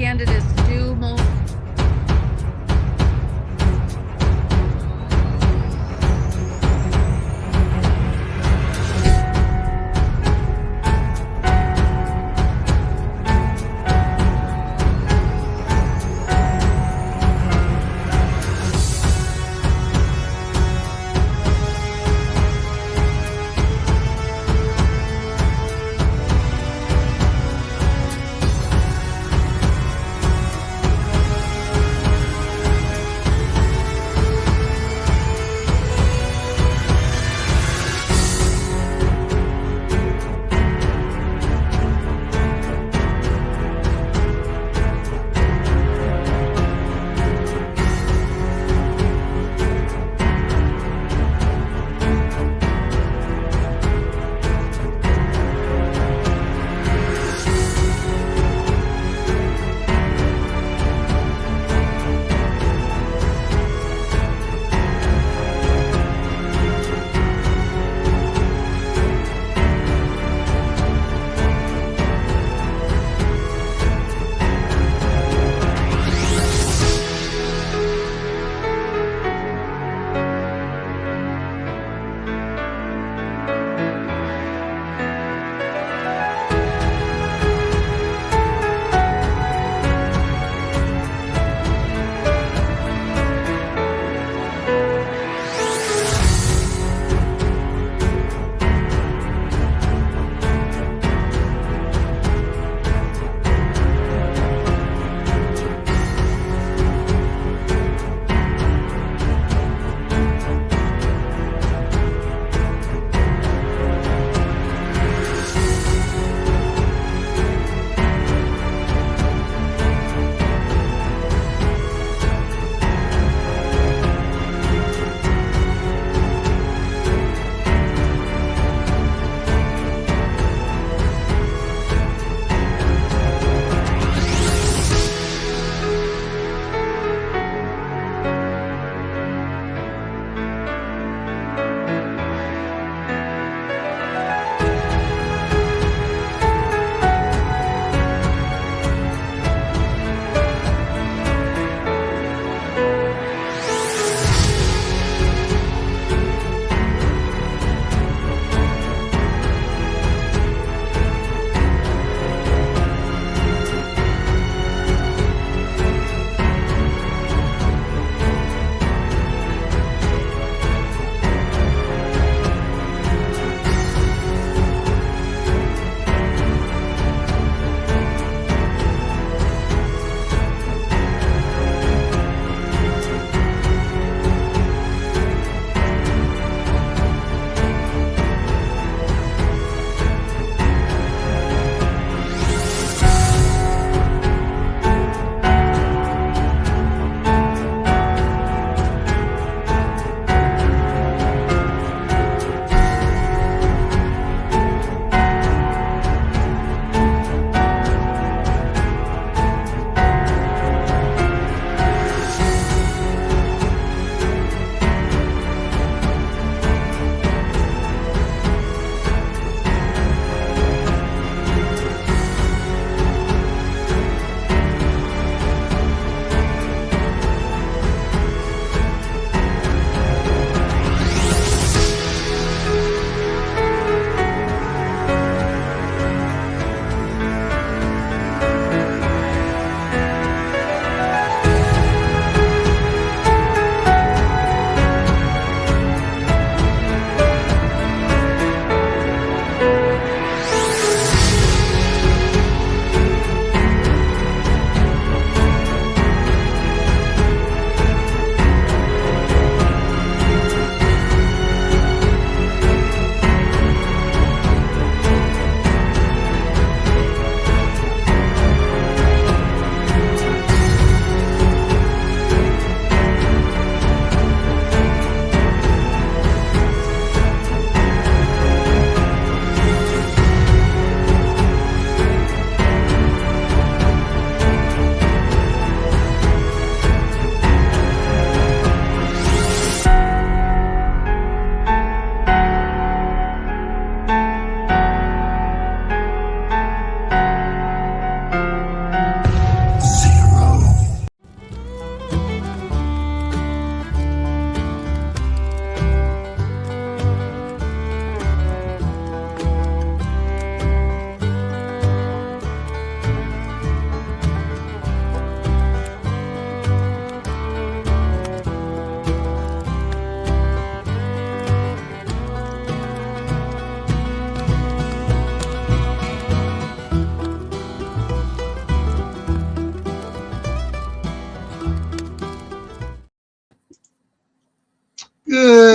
candidates do most.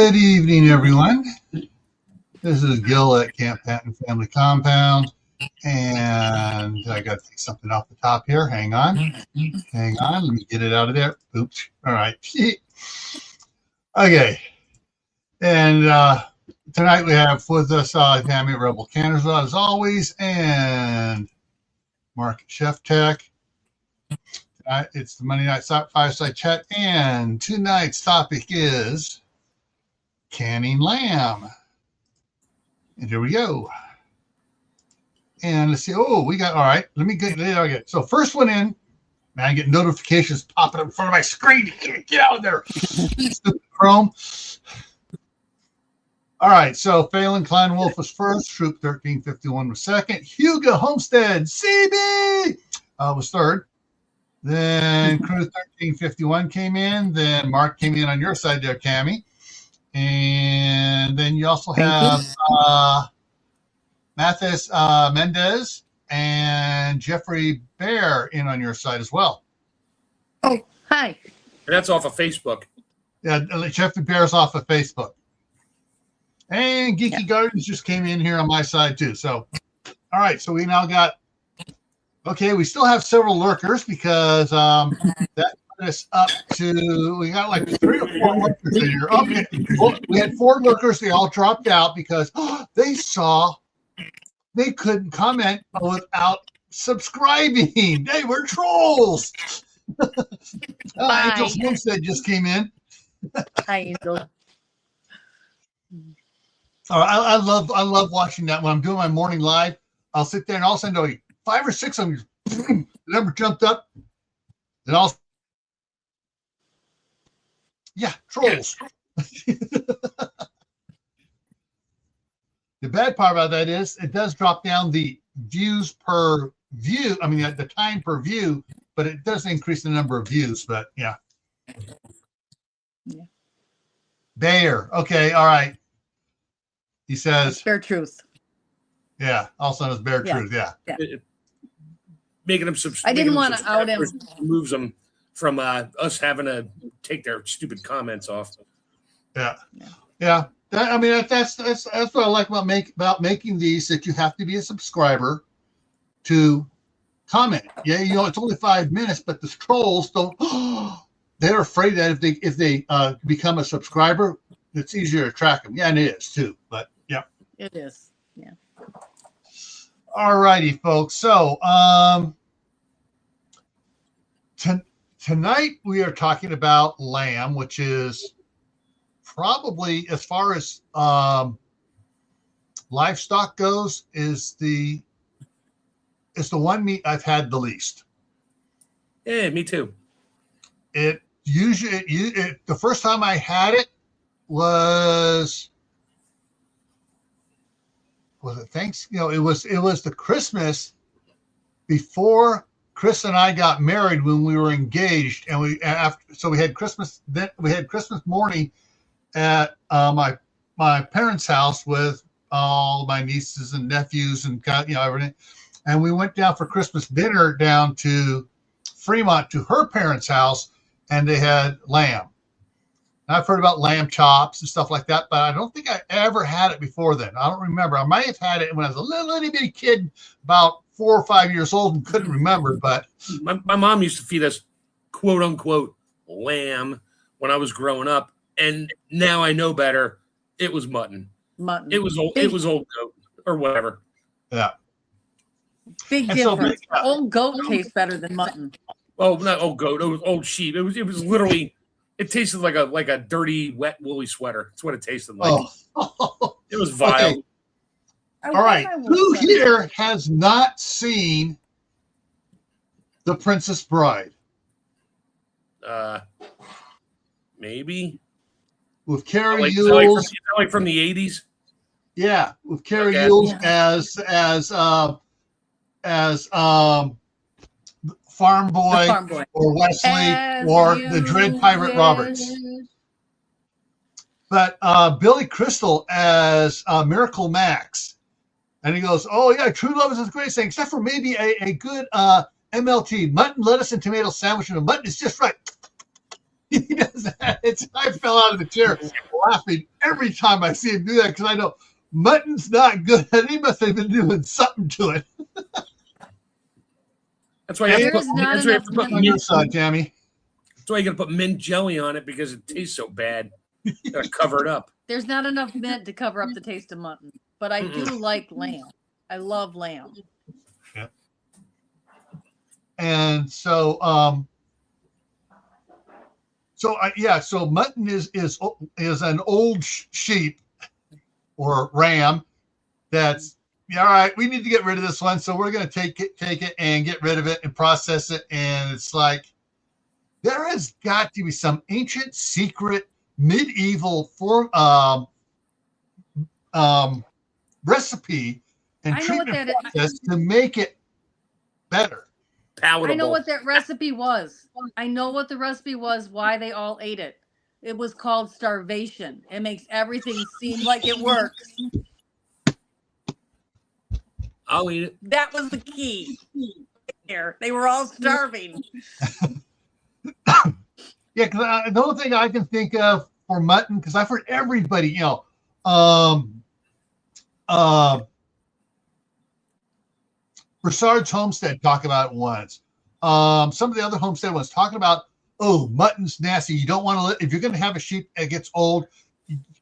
Good evening, everyone. This is Gil at Camp Patton Family Compound, and I got to take something off the top here. Hang on. Let me get it out of there. Oops. All right. Okay. And tonight we have with us Tammy Rebel Cannersville, as always, and Mark Chef Tech. It's the Monday Night Fireside Chat, and tonight's topic is canning lamb. And here we go. And let's see. Oh, we got, all right. Let me get it again. So first one in, man, I get notifications popping up in front of my screen. Get out of there. Stupid Chrome. All right. So Phelan Klein Wolf was first. Troop 1351 was second. Hugo Homestead, CB, was third. Then Crew 1351 came in. Then Mark came in on your side there, Cammy. And then you also have Mathis Mendez and Jeffrey Bear in on your side as well. Oh, hi. And that's off of Facebook. Yeah, Jeffrey Bear's off of Facebook. And Geeky Gardens just came in here on my side too. So, all right. So we now got, okay, we still have several lurkers because that put us up to, we got like 3 or 4 lurkers in here. Okay, well, we had 4 lurkers. They all dropped out because they saw they couldn't comment without subscribing. They were trolls. Angel Homestead just came in. Hi, Angel. I love watching that when I'm doing my morning live. I'll sit there and all of a sudden 5 or 6 of them, the number jumped up. And all, yeah, trolls. The bad part about that is it does drop down the views per view. I mean, the time per view, but it does increase the number of views. But yeah. Bayer. Okay. All right. He says Bear Truth. Yeah. Also known as Bear Truth. Yeah. Making them I didn't want to out him. Moves them from us having to take their stupid comments off. Yeah. That's what I like about making these, that you have to be a subscriber to comment. Yeah, it's only 5 minutes, but the trolls don't. They're afraid that if they become a subscriber, it's easier to track them. Yeah, and it is too. But yeah, it is. Yeah. All righty, folks. So tonight we are talking about lamb, which is probably, as far as livestock goes, is the one meat I've had the least. Yeah, me too. It usually the first time I had it was it thanks? It was the Christmas before Chris and I got married, when we were engaged, and we had Christmas. Then we had Christmas morning at my parents' house with all my nieces and nephews and everything, and we went down for Christmas dinner down to Fremont to her parents' house, and they had lamb. And I've heard about lamb chops and stuff like that, but I don't think I ever had it before then. I don't remember. I might have had it when I was a little bitty kid, about 4 or 5 years old, and couldn't remember. But my mom used to feed us quote unquote lamb when I was growing up. And now I know better. It was mutton. It was old. It was old goat or whatever. Yeah. Big difference. Old goat tastes better than mutton. Oh, not old goat. It was old sheep. It was literally. It tasted like a dirty, wet, woolly sweater. That's what it tasted like. Oh. It was vile. Okay. All right. Who here has not seen The Princess Bride? Maybe. With Carrie Yules. Like from the 80s? Yeah, with Carrie Yules as Farm Boy or Wesley or the Dread Pirate Roberts. But Billy Crystal as Miracle Max. And he goes, oh, yeah, true love is the greatest thing, except for maybe a good MLT, mutton, lettuce, and tomato sandwich, and the mutton is just right. He does that. I fell out of the chair laughing every time I see him do that because I know mutton's not good. He must have been doing something to it. That's why you have to put mint sauce, Jamie. That's why you got to put mint jelly on it because it tastes so bad. You got to cover it up. There's not enough mint to cover up the taste of mutton, but I do like lamb. I love lamb. Yeah. And so, so mutton is an old sheep or ram that's all right. We need to get rid of this one, so we're going to take it and get rid of it and process it. And it's like there has got to be some ancient, secret, medieval form recipe and treatment process to make it better. Palatable. I know what that recipe was. I know what the recipe was, why they all ate it. It was called starvation. It makes everything seem like it works. I'll eat it. That was the key. There, they were all starving. Yeah, because the only thing I can think of for mutton, because I've heard everybody, Broussard's Homestead talk about it once. Some of the other homestead ones talking about, oh, mutton's nasty. You don't want to if you're going to have a sheep that gets old,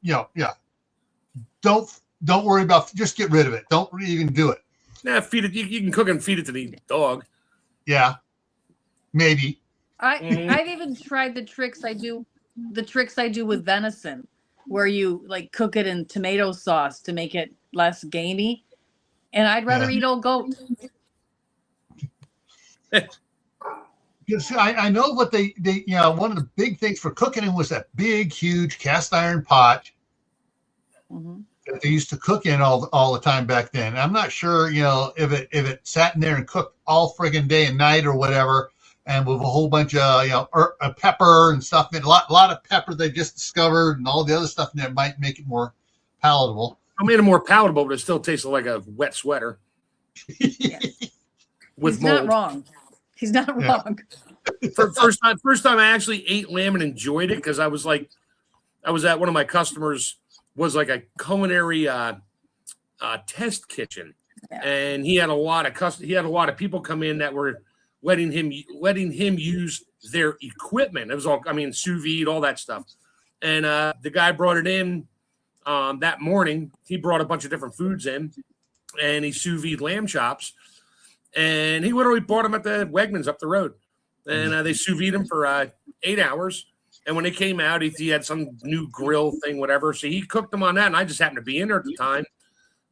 don't worry about. Just get rid of it. Don't even do it. Nah, feed it. You can cook and feed it to the dog. Yeah, maybe. I've even tried the tricks I do with venison, where you like cook it in tomato sauce to make it less gamey. And I'd rather eat old goat. Because I know what they one of the big things for cooking it was that big, huge cast iron pot that they used to cook in all the time back then. And I'm not sure, if it sat in there and cooked all friggin' day and night or whatever, and with a whole bunch of pepper and stuff, and a lot of pepper they just discovered, and all the other stuff in there might make it more palatable. I made it more palatable, but it still tasted like a wet sweater. With mold. Not wrong. He's not wrong. For first time I actually ate lamb and enjoyed it because I was at one of my customers was like a culinary test kitchen, and he had a lot of people come in that were letting him use their equipment. It was all, sous vide, all that stuff, and the guy brought it in that morning. He brought a bunch of different foods in, and he sous vide lamb chops. And he literally bought them at the Wegmans up the road. And they sous vide them for 8 hours. And when they came out, he had some new grill thing, whatever. So he cooked them on that. And I just happened to be in there at the time.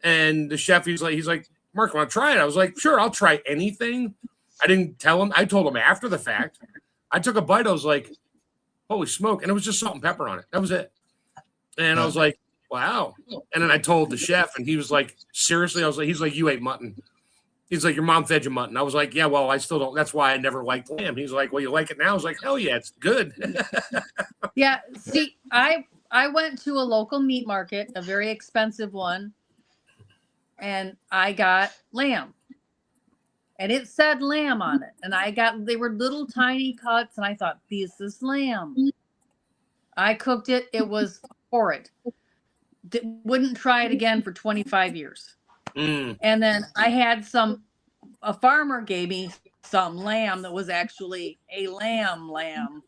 And the chef, he's like, Mark, want to try it? I was like, sure, I'll try anything. I didn't tell him. I told him after the fact. I took a bite. I was like, holy smoke. And it was just salt and pepper on it. That was it. And I was like, wow. And then I told the chef, and he was like, seriously? He's like, you ate mutton. He's like, your mom fed you mutton. I was like, yeah, well, I still don't. That's why I never liked lamb. He's like, well, you like it now? I was like, hell yeah, it's good. Yeah. See, I went to a local meat market, a very expensive one, and I got lamb. And it said lamb on it. And they were little tiny cuts, and I thought, this is lamb. I cooked it. It was horrid. Wouldn't try it again for 25 years. And then I had a farmer gave me some lamb that was actually a lamb.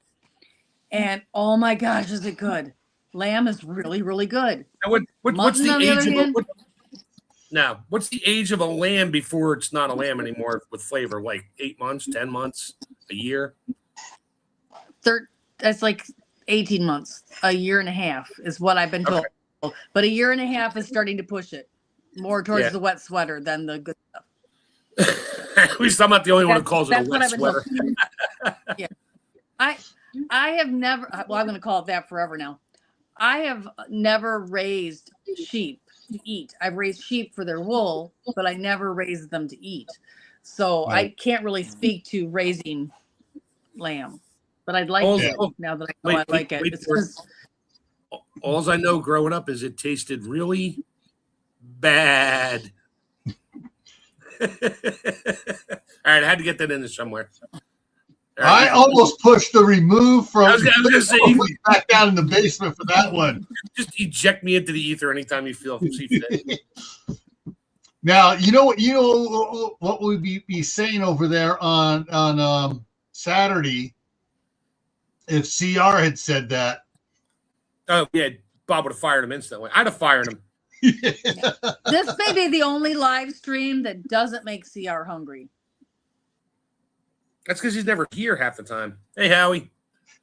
And oh my gosh, is it good? Lamb is really, really good. What's the age of a lamb before it's not a lamb anymore with flavor? Like 8 months, 10 months, a year? That's like 18 months, a year and a half is what I've been told. Okay. But a year and a half is starting to push it more towards the wet sweater than the good stuff. At least I'm not the only one who calls it a wet sweater. Yeah. I have never, well, I'm going to call it that forever now. I have never raised sheep to eat. I've raised sheep for their wool, but I never raised them to eat. So I can't really speak to raising lamb, but I'd like it now that I know I like it. All I know growing up is it tasted really bad. All right, I had to get that in there somewhere. I almost pushed the remove from. I was gonna say, back down in the basement for that one. Just eject me into the ether anytime you see fit. Now you know what we'd be saying over there on Saturday if CR had said that. Oh yeah, Bob would have fired him instantly. I'd have fired him. This may be the only live stream that doesn't make CR hungry. That's because he's never here half the time. Hey, Howie.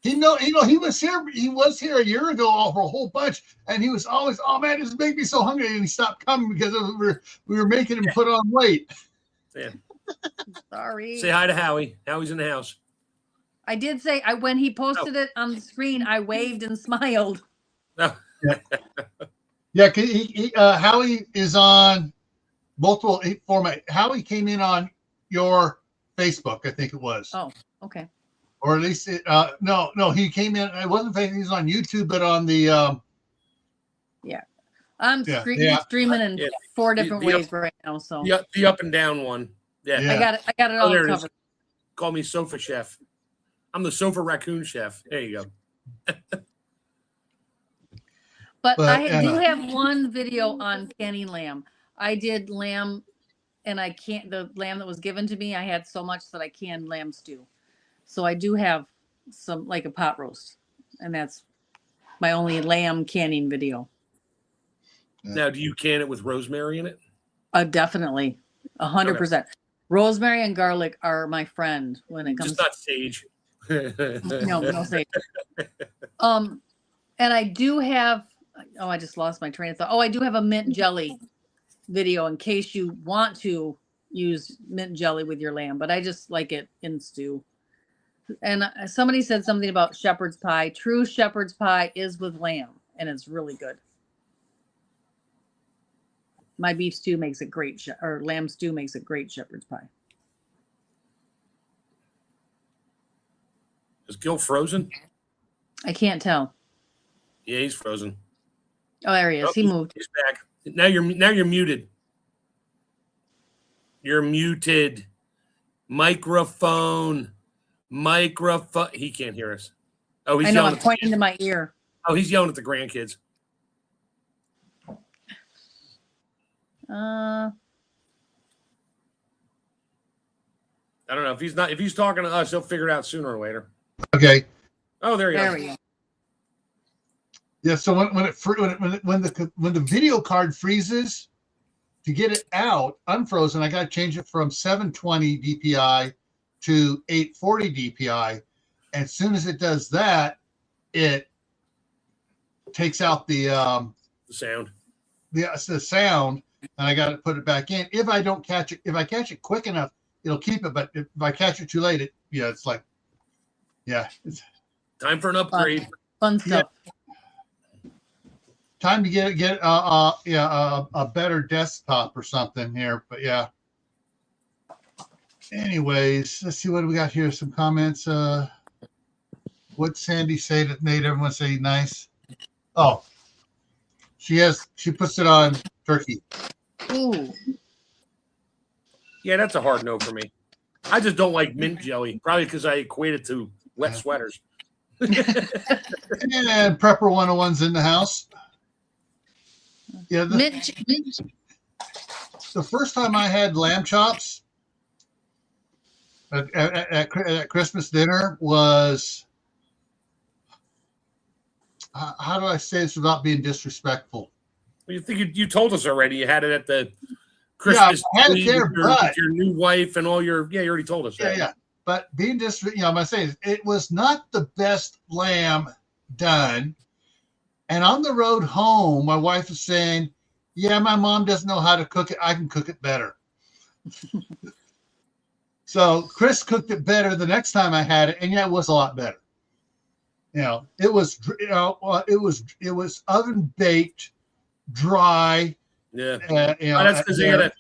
He was here. He was here a year ago for a whole bunch, and he was always, "Oh man, this makes me so hungry," and he stopped coming because we were making him put on weight. Yeah. Sorry. Say hi to Howie. Howie's in the house. I did say when he posted it on the screen, I waved and smiled. Oh. Yeah. Howie is on multiple format. Howie came in on your Facebook, I think it was. Oh, okay. Or at least no, he came in. It wasn't Facebook. He was on YouTube, but on the I'm streaming in 4 different ways right now. So the up and down one. Yeah. I got it all there covered. It is. Call me Sofa Chef. I'm the Sofa Raccoon Chef. There you go. But I do have one video on canning lamb. I did lamb, and the lamb that was given to me, I had so much that I canned lamb stew. So I do have some, like a pot roast, and that's my only lamb canning video. Now, do you can it with rosemary in it? Definitely, 100%. Rosemary and garlic are my friend when it comes. Just not sage. No sage. And I do have. Oh, I just lost my train of thought. Oh, I do have a mint jelly video in case you want to use mint jelly with your lamb, but I just like it in stew. And somebody said something about shepherd's pie. True shepherd's pie is with lamb, and it's really good. My beef stew makes it great, or lamb stew makes it great shepherd's pie. Is Gil frozen? I can't tell. Yeah, he's frozen. Oh, there he is. He moved. He's back. Now you're muted. You're muted. Microphone. He can't hear us. Oh, he's I know. yelling. I'm pointing to my ear. Oh, he's yelling at the grandkids. Uh, I don't know if he's talking to us, he'll figure it out sooner or later. Okay. Oh, there we go. Yeah. So when the video card freezes, to get it out unfrozen, I got to change it from 720 DPI to 840 DPI. And as soon as it does that, it takes out the sound. The sound, and I got to put it back in. If I don't catch it, if I catch it quick enough, it'll keep it. But if I catch it too late, it's like, it's time for an upgrade. Fun stuff. Yeah. Time to get a better desktop or something here. But yeah. Anyways, let's see what we got here. Some comments. What'd Sandy say that made everyone say nice? Oh, she puts it on turkey. Ooh. Yeah, that's a hard no for me. I just don't like mint jelly, probably because I equate it to wet sweaters. And Prepper 101's in the house. Yeah, the first time I had lamb chops at Christmas dinner was, how do I say this without being disrespectful? Well, you think you told us already. You had it at the Christmas tree with your new wife and all your. Yeah, you already told us. Yeah, yeah. But being I'm gonna say it was not the best lamb done. And on the road home, my wife is saying, "Yeah, my mom doesn't know how to cook it. I can cook it better." So Chris cooked it better the next time I had it, and it was a lot better. It was oven baked, dry. Yeah, that's because they had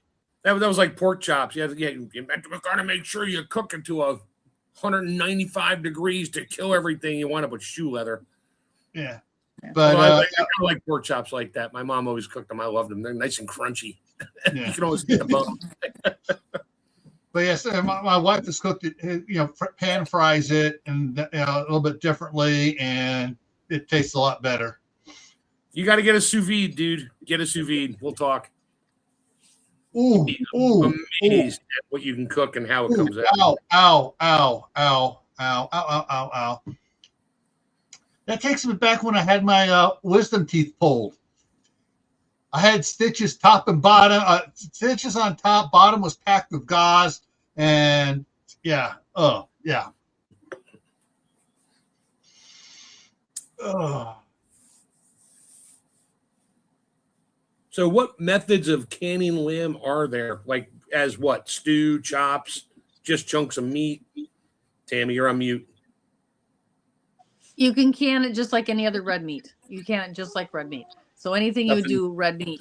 that was like pork chops. You gotta make sure you cook it to 195 degrees to kill everything. You want to put shoe leather. Yeah, but I like pork chops like that. My mom always cooked them. I loved them. They're nice and crunchy. Yeah. You can always get the bone. But yes, my wife has cooked it. Pan fries it and a little bit differently, and it tastes a lot better. You got to get a sous vide, dude. Get a sous vide. We'll talk. Ooh, ooh, Amazed at what you can cook and how it comes out. Ow, ow, ow, ow, ow, ow, ow, ow, ow. That takes me back when I had my wisdom teeth pulled. I had stitches top and bottom. Stitches on top, bottom was packed with gauze, and yeah, yeah. So what methods of canning lamb are there? Like as what? Stew, chops, just chunks of meat? Tammy, you're on mute. You can can it just like any other red meat. You can it just like red meat. So anything you do red meat,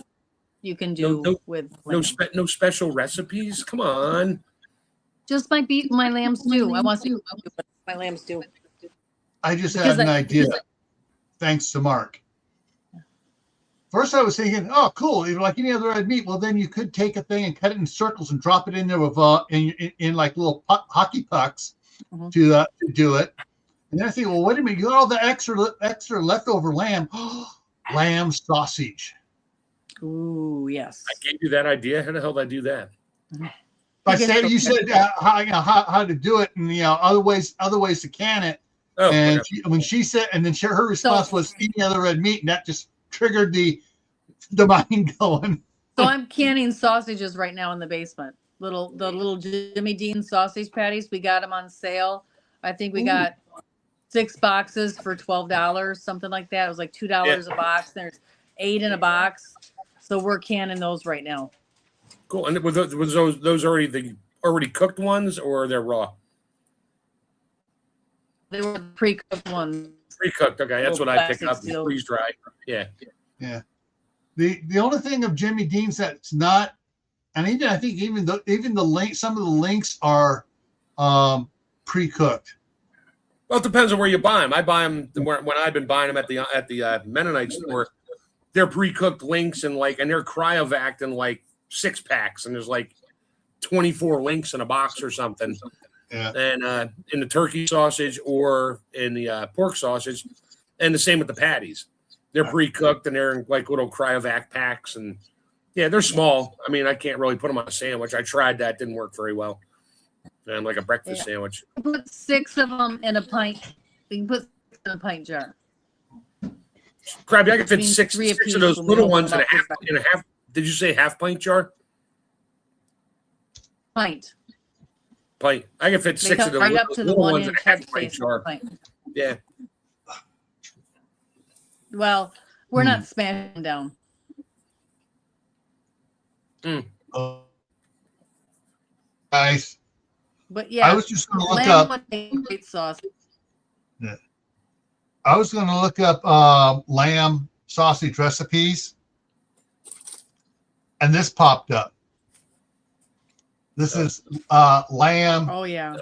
you can do with lamb. No special recipes? Come on. Just my lamb stew. I want to see my lamb stew. I just had an idea. Thanks to Mark. First, I was thinking, oh, cool. Like any other red meat. Well, then you could take a thing and cut it in circles and drop it in there with in like little hockey pucks to do it. And then I think, well, wait a minute. You got all the extra leftover lamb. Lamb sausage. Ooh, yes. I gave you that idea. How the hell did I do that? You said how to do it, and other ways to can it. Oh, and she said, and then her response was any other red meat, and that just triggered the mind going. So I'm canning sausages right now in the basement. The little Jimmy Dean sausage patties. We got them on sale. I think we got 6 boxes for $12, something like that. It was like $2 a box. There's 8 in a box, so we're canning those right now. Cool. And was those already cooked ones, or they're raw? They were pre-cooked ones. Pre-cooked. Okay, that's what I picked up. Freeze dry. Yeah. Yeah. The only thing of Jimmy Dean's that's not, and I think even the link, some of the links are pre-cooked. Well, it depends on where you buy them. I buy them when I've been buying them at the Mennonite store. They're pre-cooked links and they're cryovac in like 6-packs, and there's like 24 links in a box or something. Yeah. And in the turkey sausage or in the pork sausage, and the same with the patties. They're pre-cooked and they're in like little cryovac packs, and yeah, they're small. I mean, I can't really put them on a sandwich. I tried that, didn't work very well. And like a breakfast sandwich. Put 6 of them in a pint. We can put 6 in a pint jar. Krabby, I can fit six of those little ones in a half. Did you say half pint jar? Pint. I can fit 6 of those right up to the little ones in a half pint jar. Yeah. Well, we're not smashing down. Nice. But yeah, I was just going to look up. Great sauce. Yeah. I was going to look up lamb sausage recipes, and this popped up. This is lamb. Oh yeah.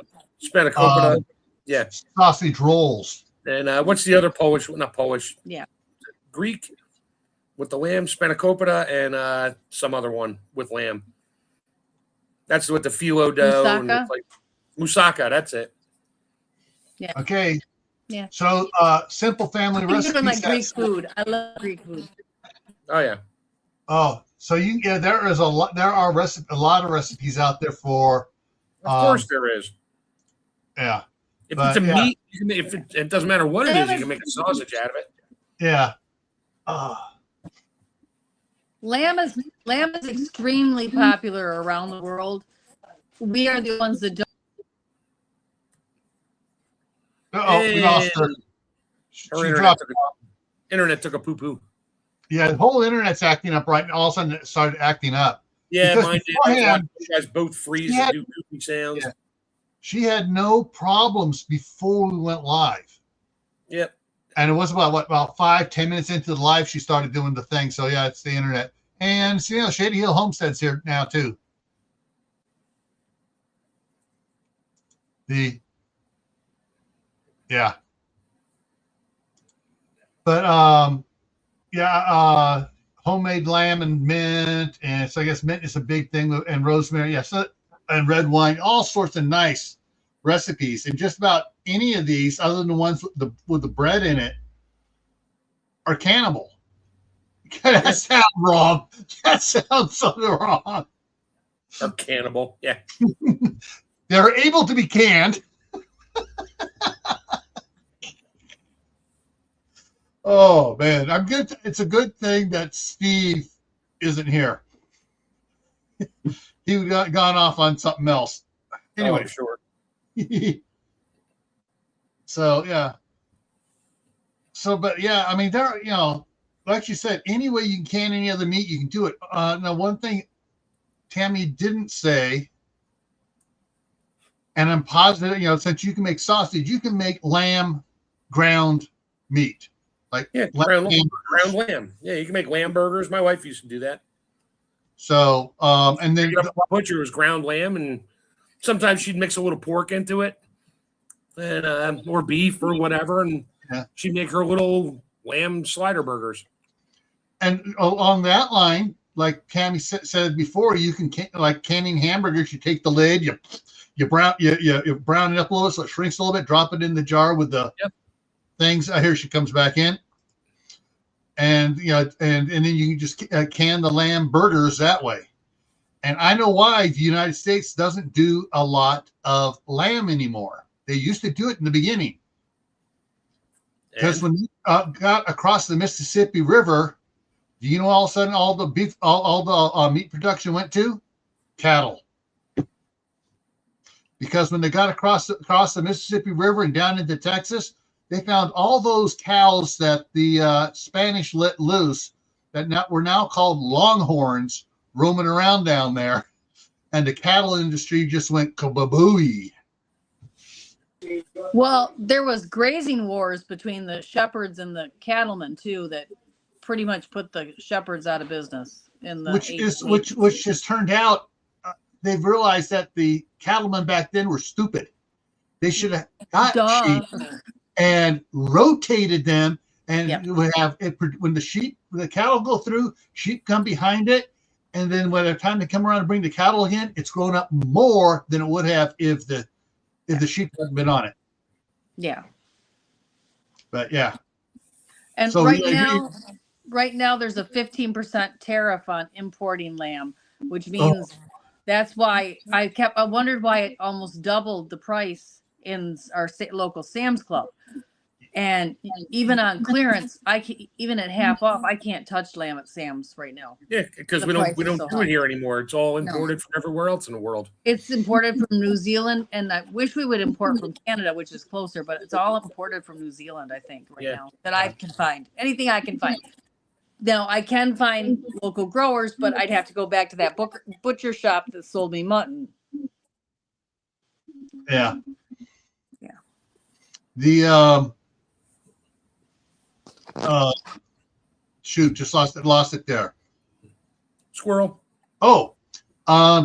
Spanakopita. Yeah. Sausage rolls. And what's the other Polish? Not Polish. Yeah. Greek with the lamb, spanakopita, and some other one with lamb. That's with the phyllo dough. Moussaka? Moussaka, that's it. Yeah. Okay. Yeah. So simple family recipes. Even like Greek food. I love Greek food. Oh yeah. Oh, so there are a lot of recipes out there for. Of course there is. Yeah. If it's a meat, it doesn't matter what it is, you can make a sausage out of it. Yeah. Lamb is extremely popular around the world. We are the ones that don't. We lost her. Internet took a poo-poo. Yeah, the whole internet's acting up right now. All of a sudden it started acting up. Yeah, mine did. You guys both freeze and do goofy sounds. Yeah. She had no problems before we went live. Yep. And it was about 5-10 minutes into the live, she started doing the thing. So yeah, it's the internet. And Shady Hill Homestead's here now too. But homemade lamb and mint, and so I guess mint is a big thing, and rosemary. Yeah, so and red wine, all sorts of nice recipes. And just about any of these, other than the ones with the bread in it, are cannibal. That sounds wrong. That sounds so wrong. Or cannibal. Yeah. They're able to be canned. Oh man, I'm good. It's a good thing that Steve isn't here. He would have gone off on something else. Anyway, sure. So yeah. So, but yeah, I mean, there, like you said, any way you can can any other meat, you can do it. Now, one thing Tammy didn't say, and I'm positive, since you can make sausage, you can make lamb ground meat. Like ground lamb. Yeah, you can make lamb burgers. My wife used to do that. So, and then the butcher was ground lamb, and sometimes she'd mix a little pork into it, and or beef or whatever, and she'd make her little lamb slider burgers. And along that line, like Tammy said before, you can like canning hamburgers. You take the lid, you brown it up a little so it shrinks a little bit. Drop it in the jar with the things. Here she comes back in, and and then you can just can the lamb burgers that way. And I know why the United States doesn't do a lot of lamb anymore. They used to do it in the beginning. Because when you got across the Mississippi River, do you know all of a sudden all the beef, all the meat production went to cattle? Because when they got across the Mississippi River and down into Texas, they found all those cows that the Spanish let loose that were now called longhorns roaming around down there, and the cattle industry just went kababooey. Well, there was grazing wars between the shepherds and the cattlemen too that pretty much put the shepherds out of business in the which just turned out they've realized that the cattlemen back then were stupid. They should have got sheep and rotated them, and would have it when the cattle go through, sheep come behind it, and then by the time they come around and bring the cattle again, it's grown up more than it would have if the sheep hadn't been on it. Yeah. But yeah. And so right now there's a 15% tariff on importing lamb, which means that's why I wondered why it almost doubled the price in our local Sam's Club. And even on clearance, even at half off, I can't touch lamb at Sam's right now. Yeah, because we don't do it here anymore. It's all imported from everywhere else in the world. It's imported from New Zealand, and I wish we would import from Canada, which is closer, but it's all imported from New Zealand, I think, now that I can find. Anything I can find. Now, I can find local growers, but I'd have to go back to that butcher shop that sold me mutton. Yeah. Yeah. The shoot, just lost it there. Squirrel. Oh,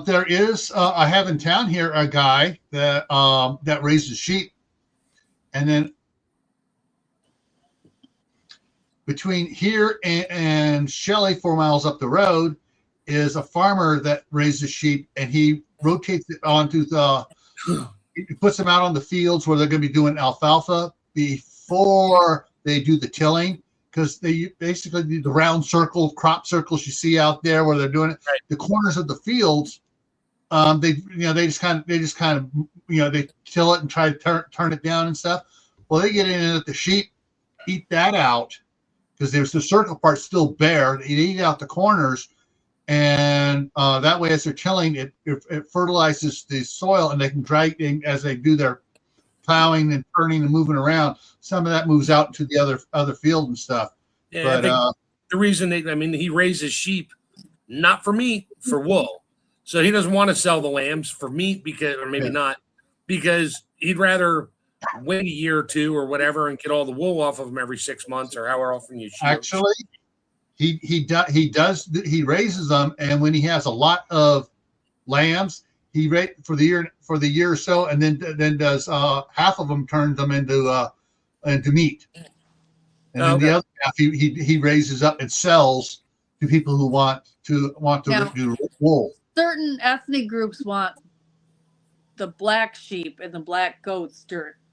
there is I have in town here a guy that raises sheep, and then between here and Shelley, 4 miles up the road, is a farmer that raises sheep, and he rotates it onto he puts them out on the fields where they're going to be doing alfalfa before they do the tilling, because they basically do the round crop circles you see out there where they're doing it. Right. The corners of the fields, they just kind of they till it and try to turn it down and stuff. Well, they get in and let the sheep eat that out, because there's the circle part still bare. They eat out the corners, and that way, as they're tilling, it fertilizes the soil, and they can drag it as they do their plowing and turning and moving around. Some of that moves out to the other field and stuff. Yeah, but I think the reason he raises sheep not for meat, for wool. So he doesn't want to sell the lambs for meat because he'd rather wait a year or two or whatever and get all the wool off of them every 6 months or however often you shoot. Actually, he raises them, and when he has a lot of lambs, he for the year or so, and then does half of them, turns them into meat, and then the other half he raises up and sells to people who want to do wool. Certain ethnic groups want the black sheep and the black goats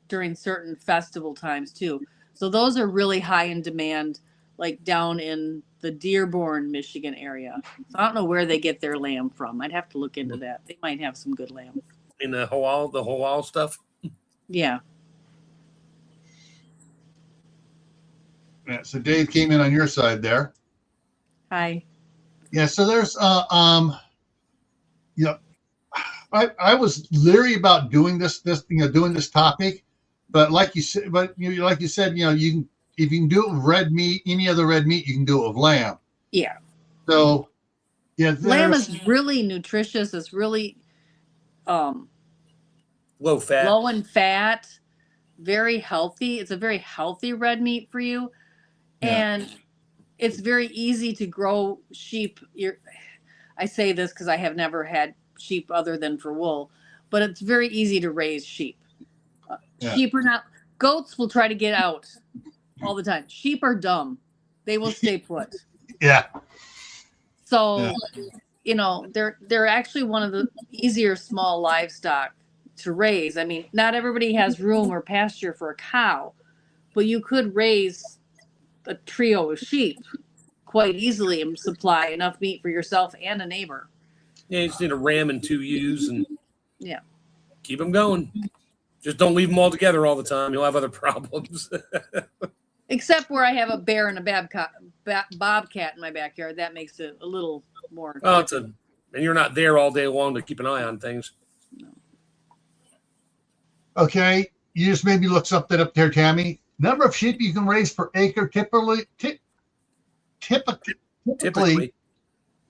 during certain festival times too. So those are really high in demand, like down in the Dearborn, Michigan area. So I don't know where they get their lamb from. I'd have to look into that. They might have some good lamb. In the halal stuff. Yeah. Yeah, so Dave came in on your side there. Hi. Yeah, so there's you know, I was leery about doing this doing this topic, but like you said, you can, if you can do it with red meat, any other red meat, you can do it with lamb. Yeah. So yeah, Lamb is really nutritious. It's really Low fat. low in fat, very healthy. It's a very healthy red meat for you. Yeah. And it's very easy to grow sheep. I say this because I have never had sheep other than for wool, but it's very easy to raise sheep. Yeah. Sheep are not, goats will try to get out all the time. Sheep are dumb. They will stay put. Yeah. So, they're actually one of the easier small livestock to raise. I mean, not everybody has room or pasture for a cow, but you could raise a trio of sheep quite easily and supply enough meat for yourself and a neighbor. Yeah, you just need a ram and 2 ewes and Yeah. keep them going. Just don't leave them all together all the time. You'll have other problems. Except where I have a bear and a bobcat in my backyard. That makes it a little more. Oh, and you're not there all day long to keep an eye on things. Okay, you just made me look something up there, Tammy. Number of sheep you can raise per acre typically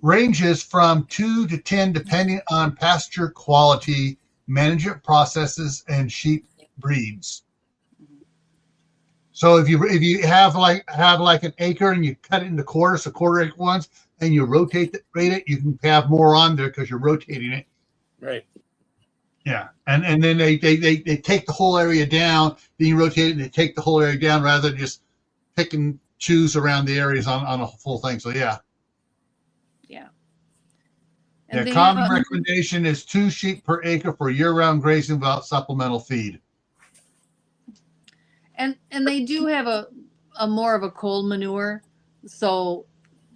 ranges from 2 to 10, depending on pasture quality, management processes, and sheep breeds. So if you have like an acre and you cut it into quarters, so quarter acre ones, and you rotate it, you can have more on there because you're rotating it. Right. Yeah, and then they take the whole area down, then you rotate it and they take the whole area down rather than just pick and choose around the areas on a full thing. So yeah. Yeah. The common recommendation is 2 sheep per acre for year-round grazing without supplemental feed. And they do have a more of a cold manure. So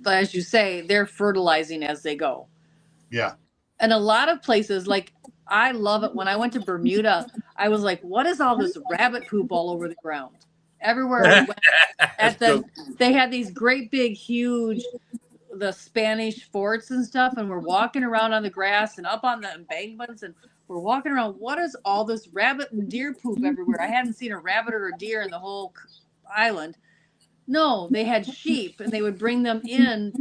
as you say, they're fertilizing as they go. Yeah. And a lot of places, like I love it. When I went to Bermuda, I was like, what is all this rabbit poop all over the ground? Everywhere we went, they had these great big, huge, the Spanish forts and stuff. And we're walking around on the grass and up on the embankments and we're walking around. What is all this rabbit and deer poop everywhere? I hadn't seen a rabbit or a deer in the whole island. No, they had sheep and they would bring them in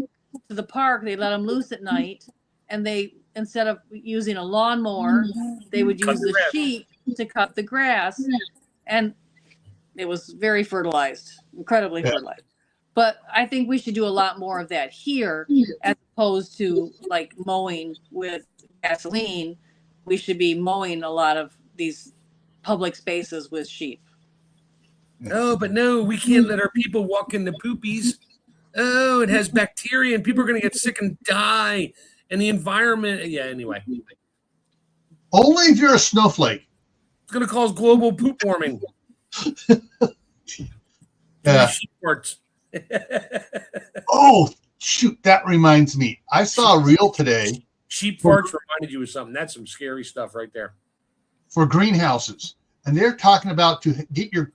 to the park. They let them loose at night. And they, instead of using a lawnmower, they would use the sheep to cut the grass. And it was very fertilized, incredibly fertilized. But I think we should do a lot more of that here as opposed to like mowing with gasoline. We should be mowing a lot of these public spaces with sheep. Oh, but no, we can't let our people walk in the poopies. Oh, it has bacteria and people are going to get sick and die. And the environment, yeah, anyway. Only if you're a snowflake. It's going to cause global poop warming. Yeah. Sheep farts. Oh, shoot, that reminds me. I saw a reel today. Sheep farts reminded you of something. That's some scary stuff right there. For greenhouses. And they're talking about to get your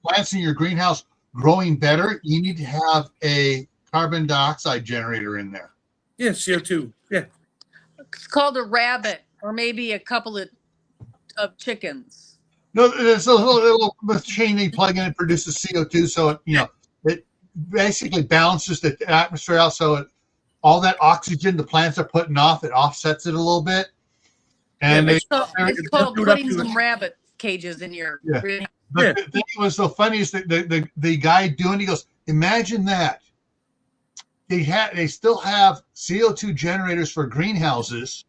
plants in your greenhouse growing better, you need to have a carbon dioxide generator in there. Yeah, CO2. Yeah. It's called a rabbit or maybe a couple of chickens. No, there's a little machine they plug in and produces CO2. So, it basically balances the atmosphere out. So all that oxygen the plants are putting off, it offsets it a little bit. And it's called putting some rabbit cages in your greenhouse. The thing was so funny is that the guy doing, he goes, imagine that. They still have CO2 generators for greenhouses,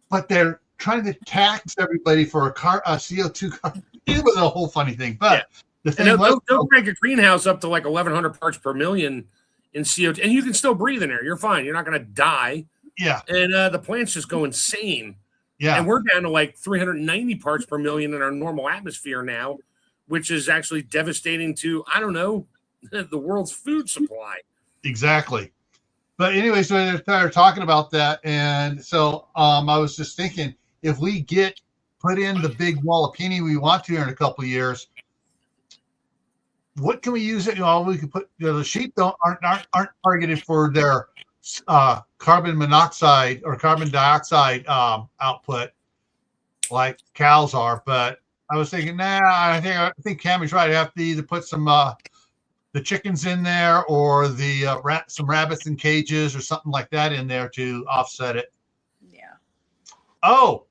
but they're trying to tax everybody for a CO2 car. It was a whole funny thing. But the thing they'll break a greenhouse up to like 1,100 parts per million in CO2, and you can still breathe in there. You're fine. You're not going to die. Yeah. And the plants just go insane. Yeah. And we're down to like 390 parts per million in our normal atmosphere now, which is actually devastating to, I don't know, the world's food supply. Exactly. But anyway, so they started talking about that. And so I was just thinking, if we put in the big wall of peony we want to in a couple of years, what can we use it? We could put, the sheep aren't targeted for their carbon monoxide or carbon dioxide output like cows are. But I was thinking, I think Cammie's right. I have to either put some the chickens in there or some rabbits in cages or something like that in there to offset it. Yeah. Oh.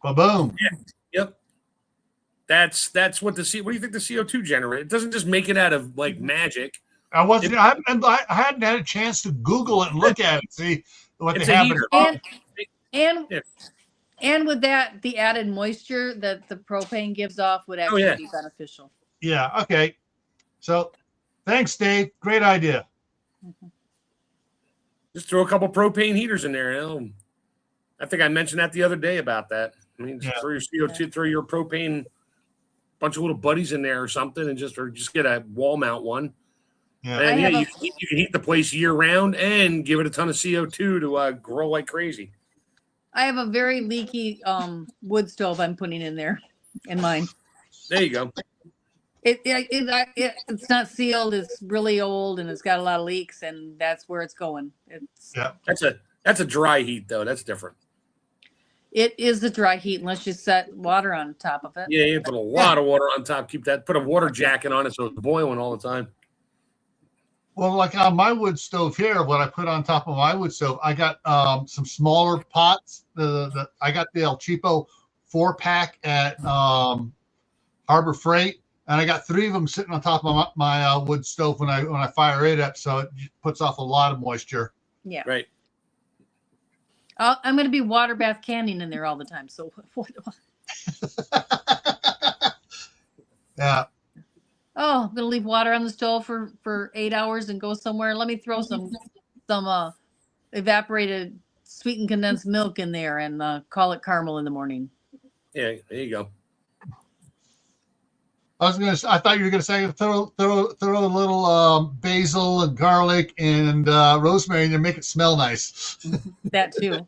Ba-boom. Yeah. Yep. That's what what do you think the CO2 generates? It doesn't just make it out of like magic. I hadn't had a chance to Google it and look at it, see what they have. And with that, the added moisture that the propane gives off would actually be beneficial. Yeah. Okay. So thanks, Dave. Great idea. Just throw a couple propane heaters in there. I think I mentioned that the other day about that. I mean, throw your CO2, throw your propane, bunch of little buddies in there or something, and just get a wall mount one. Yeah. And you can heat the place year round and give it a ton of CO2 to grow like crazy. I have a very leaky wood stove I'm putting in there in mine. There you go. It's not sealed. It's really old and it's got a lot of leaks, and that's where it's going. That's a dry heat though. That's different. It is a dry heat unless you set water on top of it. Yeah, you put a lot of water on top. Put a water jacket on it so it's boiling all the time. Well, like on my wood stove here, what I put on top of my wood stove, I got some smaller pots. I got the El Cheapo 4-pack at Harbor Freight, and I got 3 of them sitting on top of my wood stove when I fire it up, so it puts off a lot of moisture. Yeah. Right. I'm going to be water bath canning in there all the time. So what? Yeah. Oh, I'm going to leave water on the stove for 8 hours and go somewhere. Let me throw some evaporated sweetened condensed milk in there and call it caramel in the morning. Yeah, there you go. I thought you were gonna say throw a little basil and garlic and rosemary and make it smell nice. That too.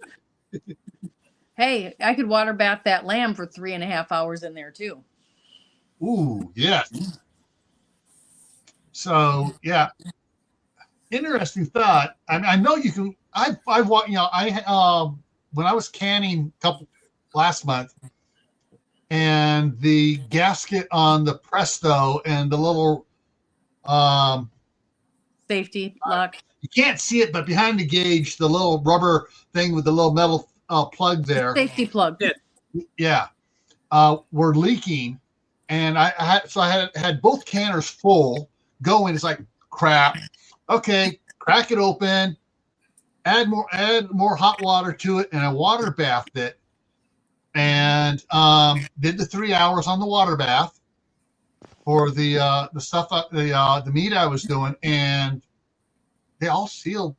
Hey, I could water bath that lamb for 3.5 hours in there too. Ooh, yeah. So yeah, interesting thought. I know you can. When I was canning last month. And the gasket on the Presto and the little safety lock. You can't see it, but behind the gauge, the little rubber thing with the little metal plug there. Safety plug. Yeah. Were leaking. And I had both canners full going. It's like crap. Okay, crack it open, add more hot water to it, and I water bathed it. And did the 3 hours on the water bath for the stuff the meat I was doing, and they all sealed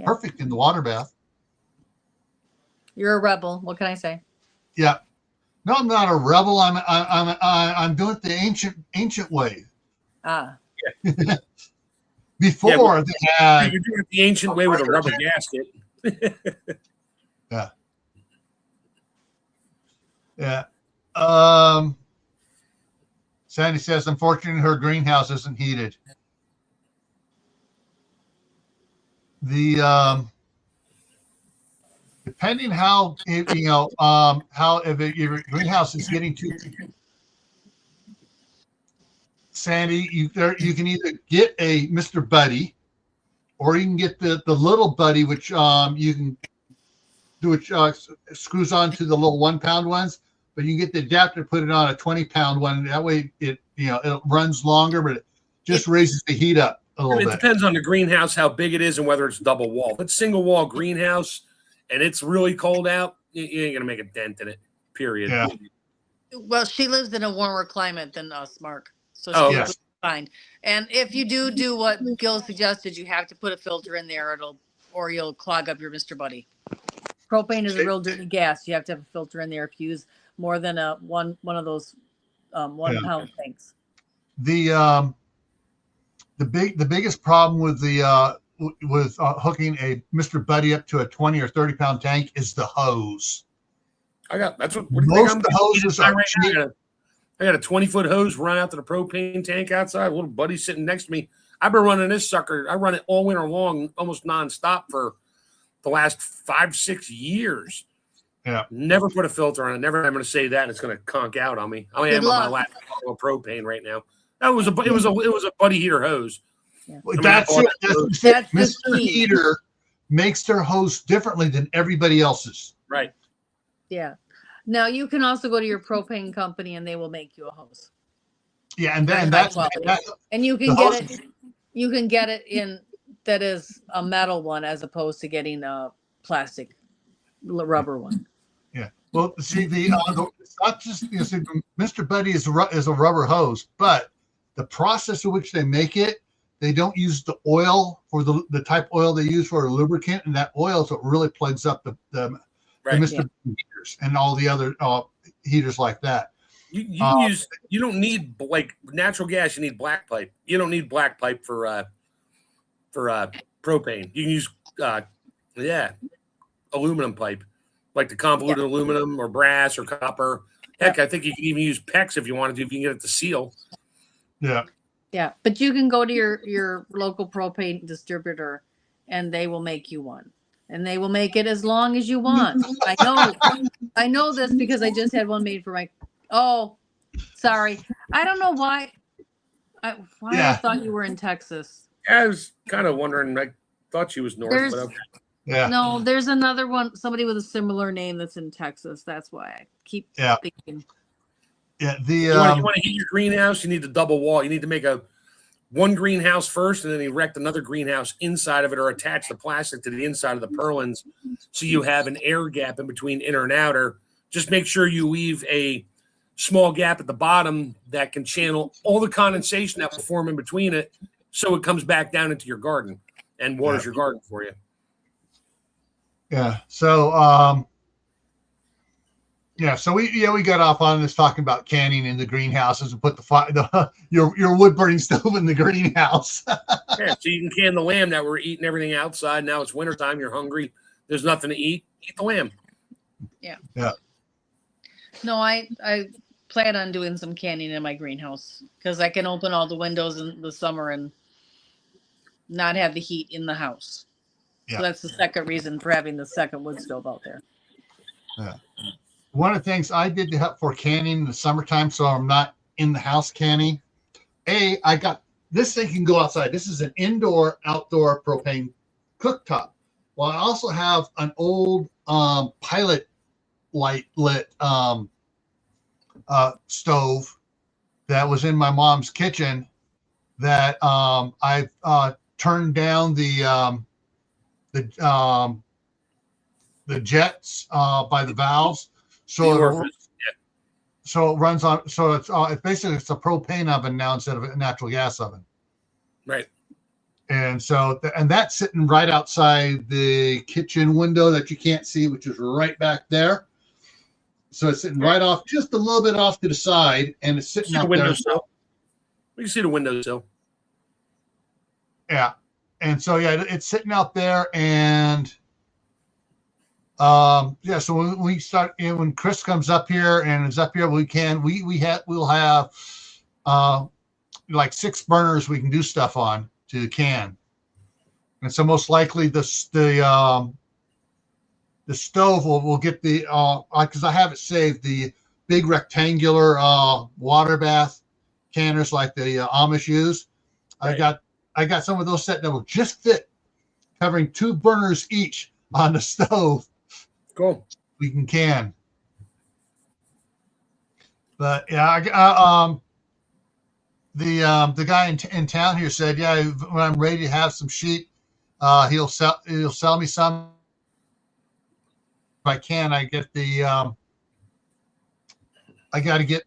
perfect in the water bath. You're a rebel. What can I say? Yeah, no, I'm not a rebel. I'm doing it the ancient way. Before they had you're doing it the ancient way with a rubber gasket. Yeah. Yeah. Sandy says, unfortunately, her greenhouse isn't heated. Depending how if your greenhouse is getting too, Sandy, you can either get a Mr. Buddy, or you can get the little Buddy, which you can do it screws onto the little 1 pound ones, but you can get the adapter, put it on a 20-pound one. That way it runs longer, but it just raises the heat up a little bit. It depends on the greenhouse, how big it is, and whether it's double wall. If it's single wall greenhouse and it's really cold out, you ain't gonna make a dent in it. Period. Yeah. Well, she lives in a warmer climate than us, Mark. So she's fine. And if you do what Gil suggested, you have to put a filter in there, or you'll clog up your Mr. Buddy. Propane is a real dirty gas. You have to have a filter in there if you use more than one of those 1 pound tanks. The biggest problem with the hooking a Mr. Buddy up to a 20 or 30 pound tank is the hose. That's what Most of the hoses are cheap. I got a 20-foot hose run out to the propane tank outside. A little buddy sitting next to me. I've been running this sucker. I run it all winter long, almost nonstop for the last 5-6 years. Yeah. Never put a filter on it. Never. I'm going to say that. And it's going to conk out on me. I am on my last bottle of propane right now. It was a buddy heater hose. Yeah. That's That's Mr. Heater makes their hose differently than everybody else's. Right. Yeah. Now you can also go to your propane company and they will make you a hose. Yeah, and that's and you can get it. You can get it in that is a metal one as opposed to getting a plastic rubber one. Yeah. Well, see it's not just see, Mr. Buddy is a rubber hose, but the process in which they make it, they don't use the oil for the type oil they use for a lubricant, and that oil is what really plugs up the Mr. heaters and all the other heaters like that. You don't need like natural gas. You need black pipe. You don't need black pipe for propane. You can use aluminum pipe, like the convoluted aluminum or brass or copper. Heck, I think you can even use PEX if you wanted to. If you can get it to seal. Yeah. Yeah, but you can go to your local propane distributor, and they will make you one. And they will make it as long as you want. I know this because I just had one made for my. Oh, sorry. I don't know why. I thought you were in Texas. I was kind of wondering. I thought she was north. But okay. Yeah. No, there's another one. Somebody with a similar name that's in Texas. That's why I keep thinking. Yeah. You want to heat your greenhouse? You need the double wall. You need to make one greenhouse first, and then erect another greenhouse inside of it, or attach the plastic to the inside of the purlins, so you have an air gap in between inner and outer. Just make sure you leave a small gap at the bottom that can channel all the condensation that will form in between it, so it comes back down into your garden and waters your garden for you. Yeah. So so we got off on this talking about canning in the greenhouses and put your wood burning stove in the greenhouse. Yeah, so you can can the lamb that we're eating everything outside. Now it's wintertime, you're hungry, there's nothing to eat the lamb. Yeah. Yeah. No, I plan on doing some canning in my greenhouse because I can open all the windows in the summer and not have the heat in the house. Yeah. So that's the second reason for having the second wood stove out there. Yeah. One of the things I did to help for canning in the summertime, so I'm not in the house canning. I got this thing can go outside. This is an indoor-outdoor propane cooktop. Well, I also have an old pilot light lit stove that was in my mom's kitchen that I've turned down the jets by the valves. So it runs on. So it's basically it's a propane oven now instead of a natural gas oven. Right. And so and that's sitting right outside the kitchen window that you can't see, which is right back there. So it's sitting right off, just a little bit off to the side, and it's sitting out there. We can see the windowsill. Yeah, and so it's sitting out there, and so when we start, when Chris comes up here and is up here, we'll have like 6 burners we can do stuff on to can, and so most likely the stove will get the because I have it saved, the big rectangular water bath canners like the Amish use. Right. I got some of those set that will just fit, covering 2 burners each on the stove. Cool. We can. But yeah, the guy in town here said, yeah, when I'm ready to have some sheep, he'll sell me some. If I can, I get the I got to get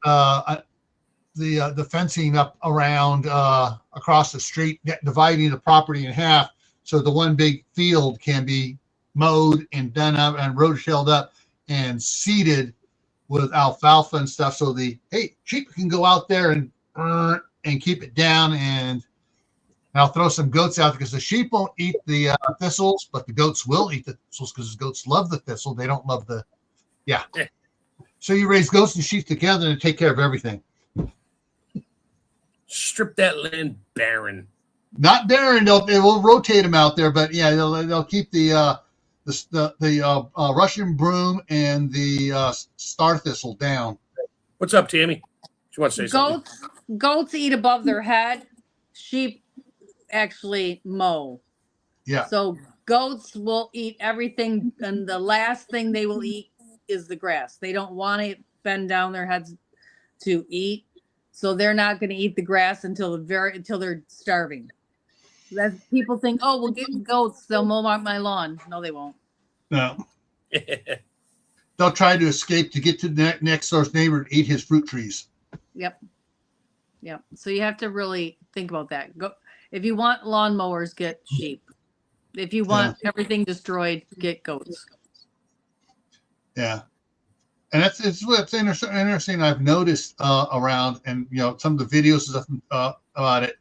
the fencing up around across the street, dividing the property in half, so the one big field can be mowed and done up and road-shelled up and seeded with alfalfa and stuff. So sheep can go out there and keep it down. And I'll throw some goats out because the sheep won't eat the thistles, but the goats will eat the thistles because the goats love the thistle. They don't love So you raise goats and sheep together and take care of everything. Strip that land barren. Not barren. They will rotate them out there, but yeah, they'll keep the Russian broom and the star thistle down. What's up, Tammy? You want to say something? Goats eat above their head. Sheep actually mow. Yeah. So goats will eat everything, and the last thing they will eat is the grass. They don't want to bend down their heads to eat, so they're not going to eat the grass until they're starving. That's, people think, oh, we'll get goats, they'll mow my lawn. No, they won't. No. They'll try to escape to get to the next door's neighbor and eat his fruit trees. Yep. So you have to really think about that. If you want lawnmowers, get sheep. If you want everything destroyed, get goats. Yeah. And it's what's interesting I've noticed around, and some of the videos and stuff about it.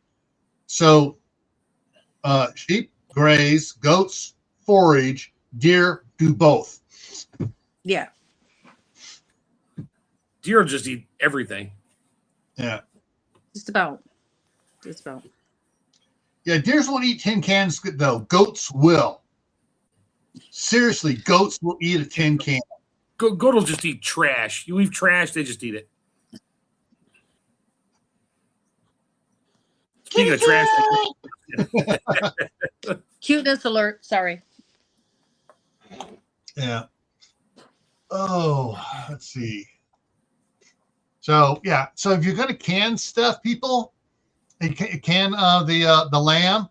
So sheep graze, goats forage, deer do both. Yeah. Deer just eat everything. Yeah. Just about. Yeah, deers won't eat tin cans though. Goats will. Seriously, goats will eat a tin can. Goat will just eat trash. You leave trash, they just eat it. Speaking of trash. Cuteness alert. Sorry. Yeah. Oh, let's see. So yeah. So if you're gonna can stuff, people, and can the lamb,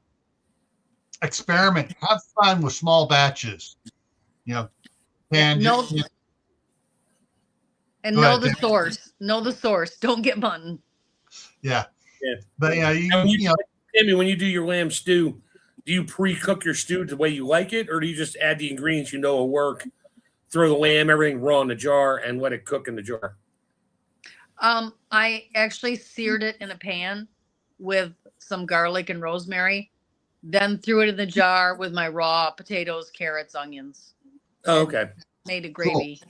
experiment. Have fun with small batches. And know the source. Know the source. Don't get mutton. Yeah. Yeah. But Tammy, when you do your lamb stew, do you pre-cook your stew the way you like it, or do you just add the ingredients will work, throw the lamb, everything raw in the jar, and let it cook in the jar? I actually seared it in a pan with some garlic and rosemary, then threw it in the jar with my raw potatoes, carrots, onions. Oh, okay. Made a gravy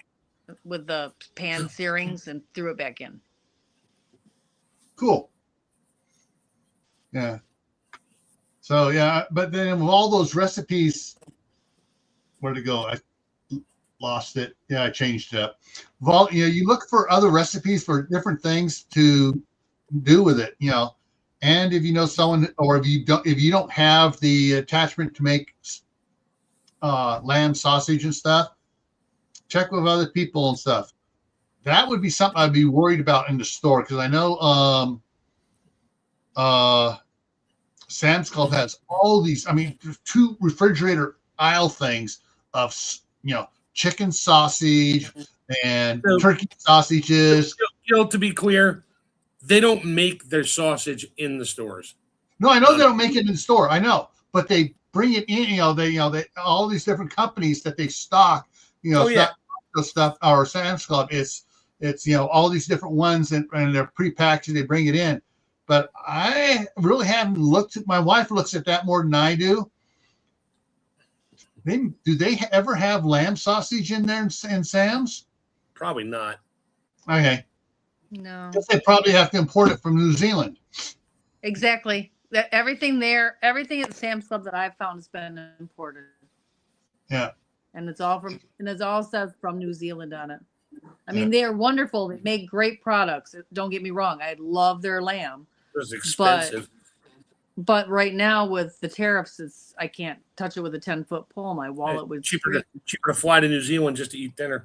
with the pan searings and threw it back in. Cool. Yeah. So yeah, but then with all those recipes, where'd it go? I lost it. Yeah, I changed it up. Well, you look for other recipes for different things to do with it, and if you know someone, or if you don't have the attachment to make lamb sausage and stuff, check with other people and stuff. That would be something I'd be worried about in the store, because I know Sam's Club has all these. I mean, there's 2 refrigerator aisle things of chicken sausage and turkey sausages. To be clear, they don't make their sausage in the stores. No, I know they don't make it in the store. I know, but they bring it in. They all these different companies that they stock. Stuff. Our Sam's Club. It's all these different ones, and they're prepackaged. They bring it in. But I really haven't looked at. My wife looks at that more than I do. Do they ever have lamb sausage in there in Sam's? Probably not. Okay. No. They probably have to import it from New Zealand. Exactly. Everything at Sam's Club that I've found has been imported. Yeah. And it all says from New Zealand on it. I mean, they are wonderful. They make great products. Don't get me wrong. I love their lamb. It's expensive. But right now with the tariffs, I can't touch it with a 10-foot pole. My wallet would cheaper to fly to New Zealand just to eat dinner.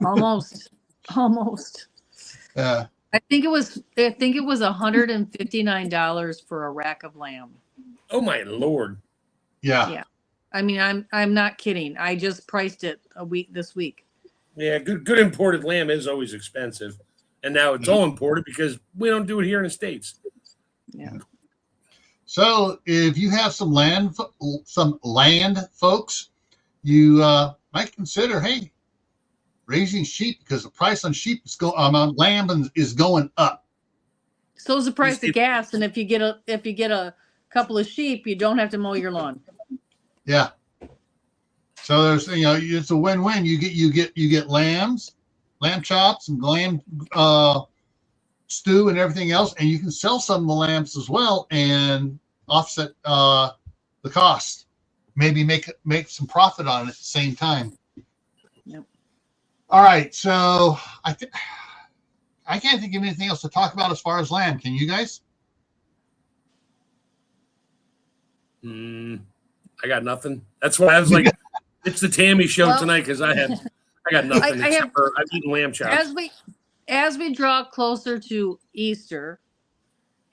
Almost. Yeah. I think it was $159 for a rack of lamb. Oh my Lord. Yeah. Yeah. I mean, I'm not kidding. I just priced it this week. Yeah, good imported lamb is always expensive. And now it's all imported because we don't do it here in the States. Yeah. So if you have some land folks, you might consider, hey, raising sheep because the price on sheep is on lamb is going up. So is the price of gas, and if you get a couple of sheep, you don't have to mow your lawn. Yeah. So there's it's a win-win. You get lamb chops and lamb stew and everything else, and you can sell some of the lambs as well and offset the cost. Maybe make some profit on it at the same time. Yep. All right, so I can't think of anything else to talk about as far as lamb. Can you guys? I got nothing. That's why I was like, it's the Tammy show tonight because I got nothing. I've eaten lamb chops. As we draw closer to Easter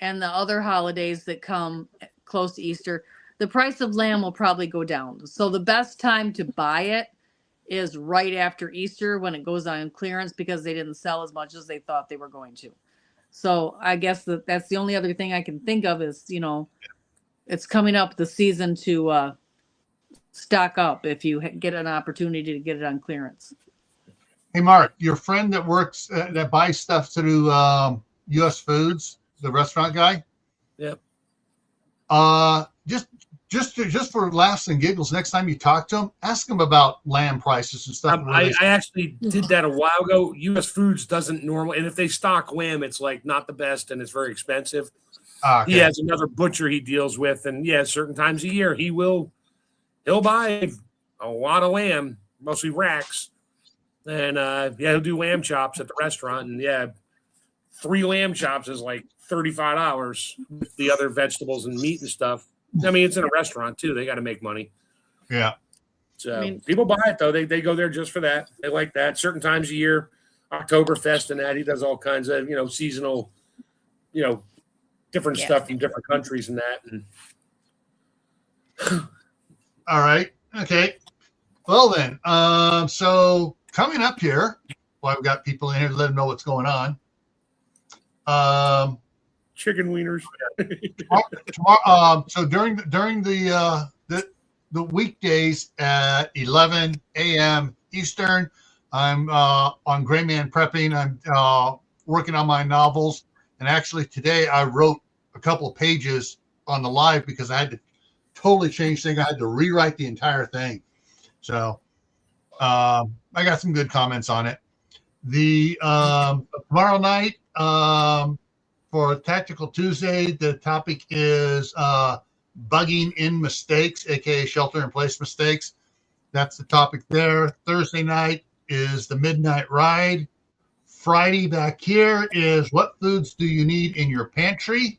and the other holidays that come close to Easter, the price of lamb will probably go down. So the best time to buy it is right after Easter when it goes on clearance because they didn't sell as much as they thought they were going to. So I guess that's the only other thing I can think of is, it's coming up the season to stock up if you get an opportunity to get it on clearance. Hey, Mark, your friend that works that buys stuff through U.S. Foods, the restaurant guy. Yep. Just for laughs and giggles, next time you talk to him, ask him about lamb prices and stuff. I actually did that a while ago. U.S. Foods doesn't normally, and if they stock lamb, it's like not the best and it's very expensive. Okay. He has another butcher he deals with, and certain times a year he'll buy a lot of lamb, mostly racks, and he'll do lamb chops at the restaurant, and 3 lamb chops is like $35 with the other vegetables and meat and stuff. I mean, it's in a restaurant too. They got to make money. Yeah. So people buy it though. They go there just for that. They like that. Certain times a year, Oktoberfest and that. He does all kinds of seasonal, different stuff from different countries and that. And all right. Okay. Well then, so coming up here, I've got people in here to let them know what's going on. Chicken wieners. Tomorrow, so during the weekdays at 11 a.m. Eastern, I'm on Gray Man Prepping. I'm working on my novels, and actually today I wrote a couple of pages on the live because I had to totally change things. I had to rewrite the entire thing. So I got some good comments on it. The tomorrow night. For Tactical Tuesday, the topic is bugging in mistakes, aka shelter-in-place mistakes. That's the topic there. Thursday night is the Midnight Ride. Friday back here is what foods do you need in your pantry.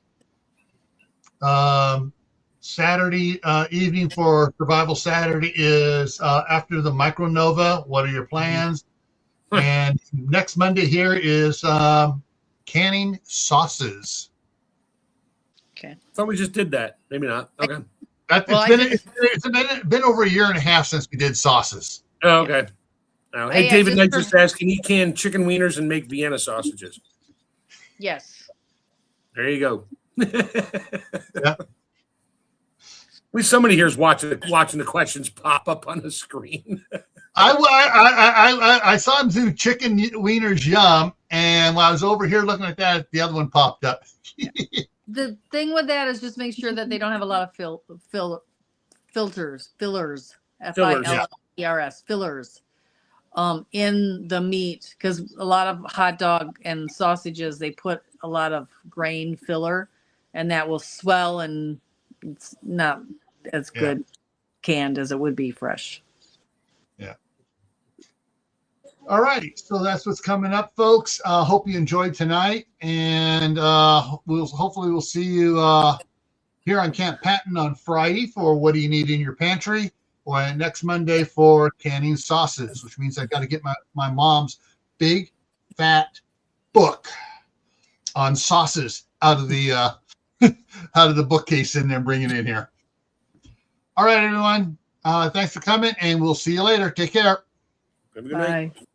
Saturday evening for Survival Saturday is after the Micronova. What are your plans? And next Monday here is canning sauces. Okay. I thought we just did that. Maybe not. Okay. It's been over a year and a half since we did sauces. Oh, okay. Hey, David Knight just asked, can he can chicken wieners and make Vienna sausages? Yes. There you go. Yeah. At least somebody here is watching the questions pop up on the screen. I saw him do chicken wieners yum, and while I was over here looking at that, the other one popped up. The thing with that is just make sure that they don't have a lot of fillers, F-I-L-L-E-R-S, fillers, in the meat, because a lot of hot dog and sausages, they put a lot of grain filler, and that will swell, and it's not as good canned as it would be fresh. Yeah. All right, so that's what's coming up, folks. Hope you enjoyed tonight, and hopefully we'll see you here on Camp Patton on Friday for what do you need in your pantry, or next Monday for canning sauces, which means I got to get my mom's big fat book on sauces out of the out of the bookcase in there and bring it in here. All right, everyone. Thanks for coming, and we'll see you later. Take care. Have a good night. Bye.